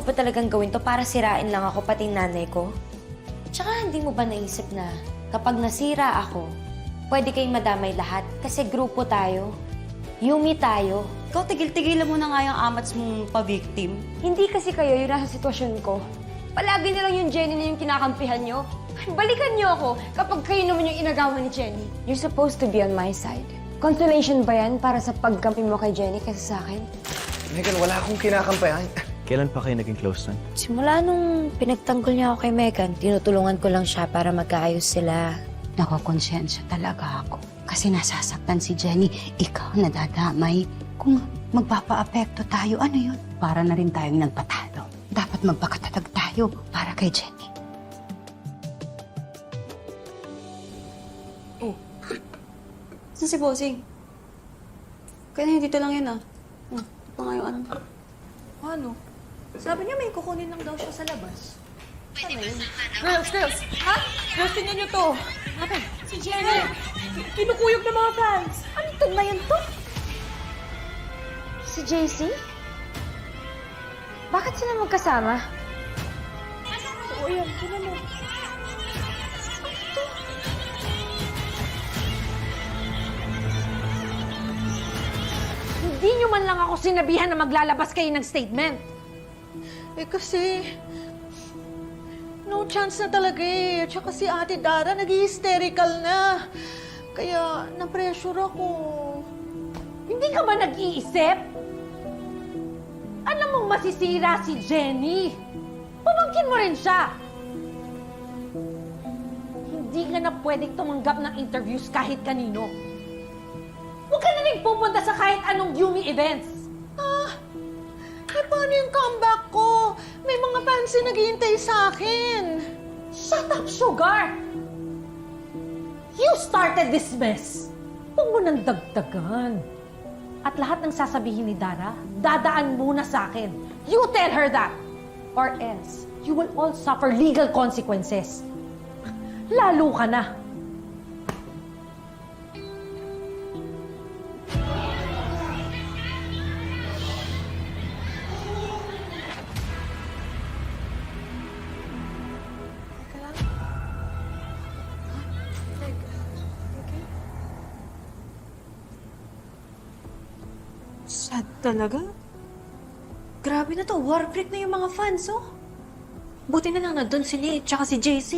ba talagang gawin to para sirain lang ako pati nanay ko? Tsaka hindi mo ba naisip na kapag nasira ako, pwede kayong madamay lahat kasi grupo tayo. Yumi tayo. Ikaw, tigil-tigilan mo na nga yung amats mong pa-victim. Hindi kasi kayo yung nasa sitwasyon ko. Palagi na lang yung Jenny na yung kinakampihan nyo. Balikan nyo ako kapag kayo naman yung inagawa ni Jenny. You're supposed to be on my side. Consolation ba yan para sa pagkampi mo kay Jenny kaysa sa akin? Megan, wala akong kinakampayan. Kailan pa kayo naging close nun? Simula nung pinagtanggol niya ako kay Megan, tinutulungan ko lang siya para magkaayos sila. Nakakonsensya talaga ako. Kasi nasasaktan si Jenny, ikaw nadadamay. Kung magpapa-apekto tayo, ano yun? Para na rin tayong nagpatalo. Dapat magpakatatag tayo para kay Jenny. Oh. Saan si Bossing? Kaya dito lang yun ah. Ito pa nga yung ano. Ano? Sabi niya may kukunin lang daw siya sa labas. Girls! Ha? Girls, tingnan niyo to. Ate, si Jenny. Kinukuyog ng mga fans. Ano to na yun to? Si JC? Bakit sila magkasama? Oo, yan. Tingnan mo. Hindi nyo man lang ako sinabihan na maglalabas kayo ng statement. Eh kasi, no chance na talaga eh. At saka si Ate Dara nag-hysterical na. Kaya na-pressure ako. Hindi ka ba nag-iisip? Alam mong masisira si Jenny. Pamangkin mo rin siya. Hindi ka na pwedeng tumanggap ng interviews kahit kanino. Huwag ka na rin pupunta sa kahit anong Yumi events. Eh paano yung comeback ko? May mga fans na naghihintay sa akin. Shut up, Sugar! You started this mess. Huwag mo nang dagdagan. At lahat ng sasabihin ni Dara, dadaan muna sa akin. You tell her that. Or else, you will all suffer legal consequences. Lalo ka na. Sad talaga. Grabe na to. War break na yung mga fans, oh. Buti na lang nandun si Nate tsaka si JC.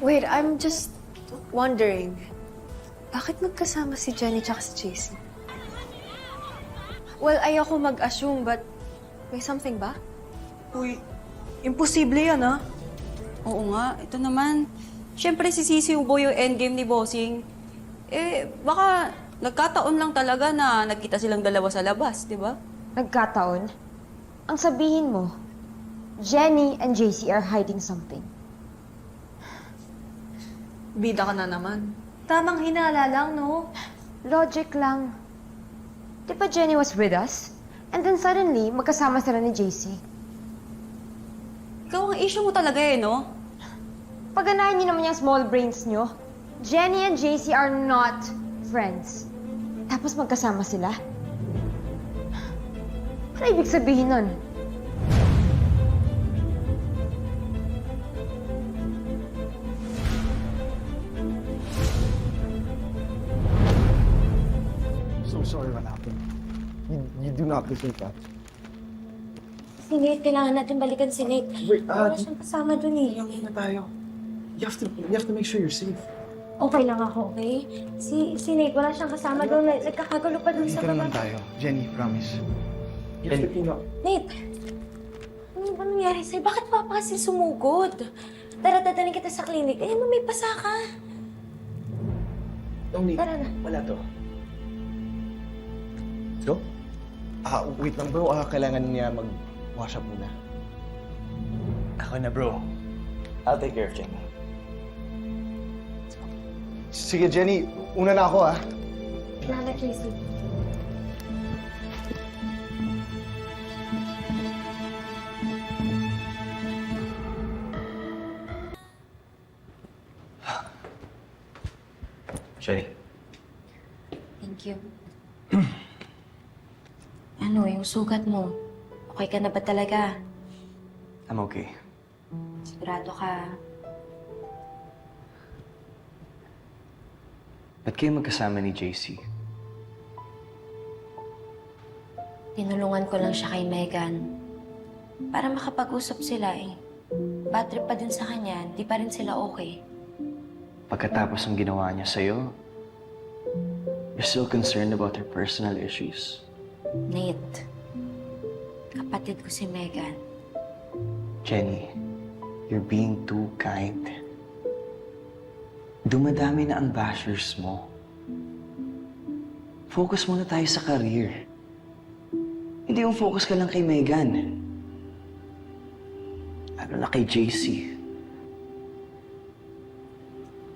Wait, I'm just wondering. Bakit magkasama si Jenny tsaka si JC? Well, ayoko mag-assume, but may something ba? Uy, imposible yan, ah. Oo nga. Ito naman, syempre sisisi ubo yung endgame ni Bossing. Eh, baka nagkataon lang talaga na nagkita silang dalawa sa labas, di ba? Nagkataon? Ang sabihin mo, Jenny and JC are hiding something. Bida ka na naman. Tamang hinala lang, no? Logic lang. Di ba Jenny was with us? And then suddenly, magkasama sila ni JC. Ikaw ang issue mo talaga eh, no? Paganahin niyo naman yung small brains niyo. Jenny and JC are not friends. Tapos magkasama sila? Ano ibig sabihin nun? So sorry what happened. You do not deserve that. Si Nate, kailangan natin balikan si Nate. Wait, Wala siyang kasama dun eh. Iyakin na tayo. You have to make sure you're safe. Okay lang ako, okay? Si Nate, wala siyang kasama doon. Nagkakagulo pa dun Hindi sa ka naman baba. tayo. Jenny, promise. You have to clean up. Nate! Ano ba nangyari sa'yo? Bakit pa kasi sumugod? Tara, dadaling kita sa clinic. Ayun mo, may pasa ka. Only, Tara na. wala to. Go? Wait lang bro. Kailangan niya mag-wash up muna. Ako na, bro. I'll take care of Jenny. Sige, Jenny. Una na ako, ah. Nana, Tracy. Jenny. Thank you. Ano, yung sugat mo, Okay ka na ba talaga? I'm okay. Sigurado ka. Ba't kayo magkasama ni JC? Tinulungan ko lang siya kay Megan. Para makapag-usap sila eh. Bad trip pa din sa kanya, di pa rin sila okay. Pagkatapos ng ginawa niya sa'yo, you're still concerned about her personal issues? Nate, kapatid ko si Megan. Jenny, you're being too kind. Dumadami na ang bashers mo. Focus muna tayo sa career. Hindi yung focus ka lang kay Megan. Lalo na kay JC.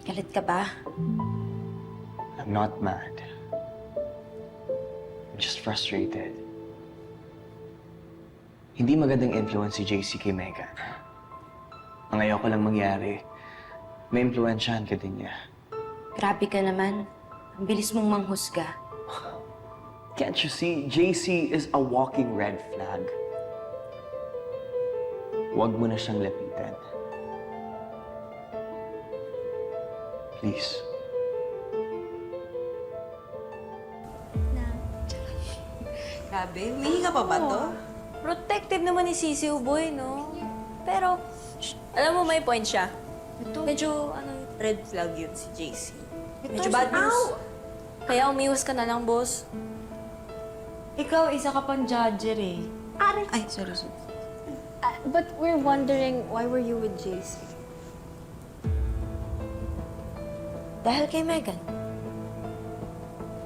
Galit ka ba? I'm not mad. I'm just frustrated. Hindi magandang influence si JC kay Megan. Ang ayaw ko lang mangyari, may influensyahan ka din niya. Grabe ka naman. Ang bilis mong manghusga. Can't you see? JC is a walking red flag. Huwag mo na siyang lapitan. Please. Grabe, humihinga pa ba to? Protective naman ni Sisi Uboy, no? Pero, alam mo, may point siya. Medyo, red flag yun si JC. Medyo bad news. Kaya umiwas ka na lang, boss. Ikaw, isa ka pang judger eh. Ay, sorry. But we're wondering, why were you with JC? Dahil kay Megan.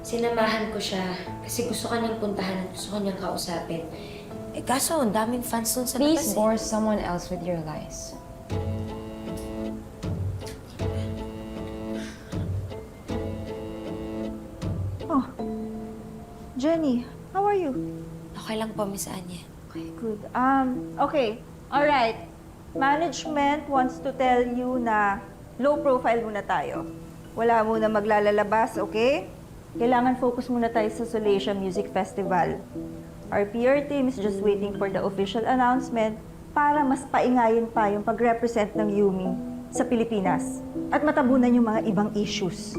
Sinamahan ko siya kasi gusto ka niyang puntahan at gusto ko niyang kausapin. Eh kaso, ang daming fans dun sa Please labas bore someone else with your lies. Jenny, how are you? Okay lang po, Miss Anya. Okay, good. Okay. All right. Management wants to tell you na low profile muna tayo. Wala muna maglalalabas, okay? Kailangan focus muna tayo sa Solacia Music Festival. Our PR team is just waiting for the official announcement para mas paingayin pa yung pag-represent ng Yumi sa Pilipinas at matabunan yung mga ibang issues.